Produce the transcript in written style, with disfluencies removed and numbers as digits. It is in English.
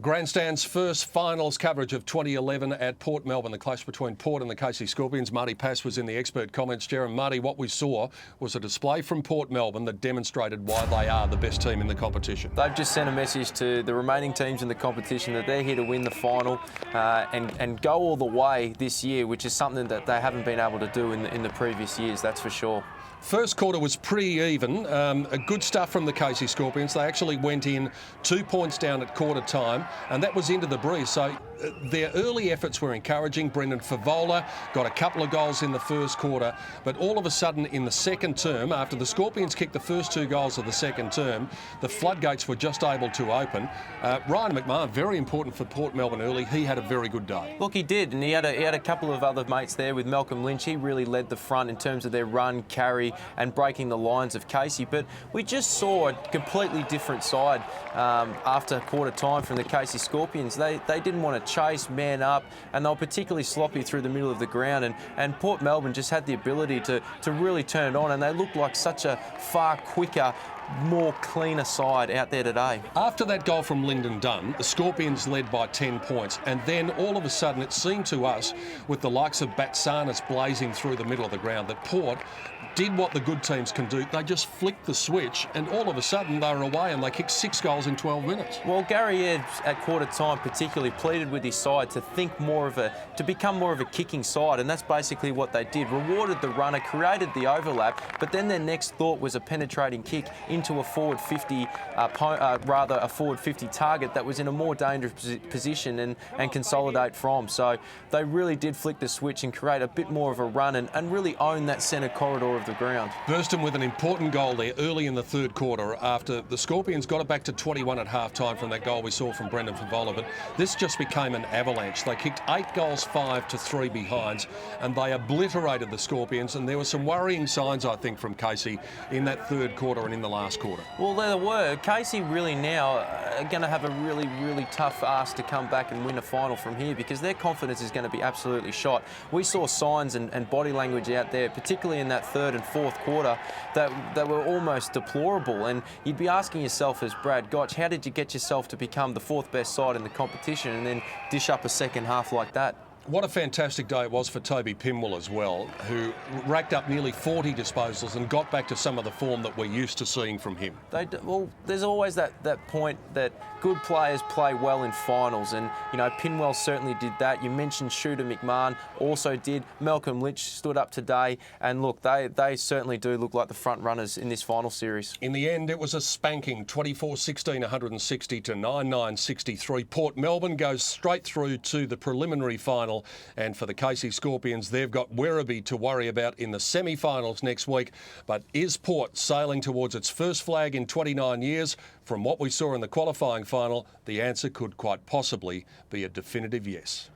Grandstand's first finals coverage of 2011 at Port Melbourne, the clash between Port and the Casey Scorpions. Marty Pask was in the expert comments chair. And Marty, what we saw was a display from Port Melbourne that demonstrated why they are the best team in the competition. They've just sent a message to the remaining teams in the competition that they're here to win the final and go all the way this year, which is something that they haven't been able to do in the previous years, that's for sure. First quarter was pretty even. A good stuff from the Casey Scorpions. They actually went in 2 points down at quarter time, and that was into the breeze. So their early efforts were encouraging. Brendan Favola got a couple of goals in the first quarter, but all of a sudden in the second term, after the Scorpions kicked the first 2 goals of the second term, the floodgates were just able to open. Ryan McMahon, very important for Port Melbourne early. He had a very good day. Look, he did, and he had a couple of other mates there with Malcolm Lynch. He really led the front in terms of their run, carry, and breaking the lines of Casey. But we just saw a completely different side after quarter time from the Casey Scorpions. They didn't want to chase, man up, and they were particularly sloppy through the middle of the ground. And Port Melbourne just had the ability to really turn it on, and they looked like such a far quicker, more cleaner side out there today. After that goal from Lyndon Dunn, the Scorpions led by 10 points, and then all of a sudden it seemed to us, with the likes of Batsanis blazing through the middle of the ground, that Port did what the good teams can do. They just flicked the switch, and all of a sudden they were away and they kicked 6 goals in 12 minutes. Well, Gary Ed at quarter time particularly pleaded with his side to become more of a kicking side, and that's basically what they did. Rewarded the runner, created the overlap, but then their next thought was a penetrating kick into a forward 50, a forward 50 target that was in a more dangerous position and consolidate from. So they really did flick the switch and create a bit more of a run and really own that centre corridor of the ground. Burston with an important goal there early in the third quarter after the Scorpions got it back to 21 at half-time from that goal we saw from Brendan Favola, but this just became an avalanche. They kicked 8 goals, 5 to 3 behinds, and they obliterated the Scorpions, and there were some worrying signs, I think, from Casey in that third quarter and in the last quarter. Well, there were. Casey really now are going to have a really, really tough ask to come back and win a final from here, because their confidence is going to be absolutely shot. We saw signs and body language out there, particularly in that third and fourth quarter, that were almost deplorable. And you'd be asking yourself as Brad Gotch, how did you get yourself to become the 4th best side in the competition and then dish up a second half like that? What a fantastic day it was for Toby Pimwell as well, who racked up nearly 40 disposals and got back to some of the form that we're used to seeing from him. Well, there's always that point that good players play well in finals, and, you know, Pimwell certainly did that. You mentioned Shooter McMahon also did. Malcolm Lynch stood up today, and look, they certainly do look like the front runners in this final series. In the end, it was a spanking, 24-16, 160 to 9-9-63. Port Melbourne goes straight through to the preliminary final. And for the Casey Scorpions, they've got Werribee to worry about in the semi-finals next week. But is Port sailing towards its first flag in 29 years? From what we saw in the qualifying final, the answer could quite possibly be a definitive yes.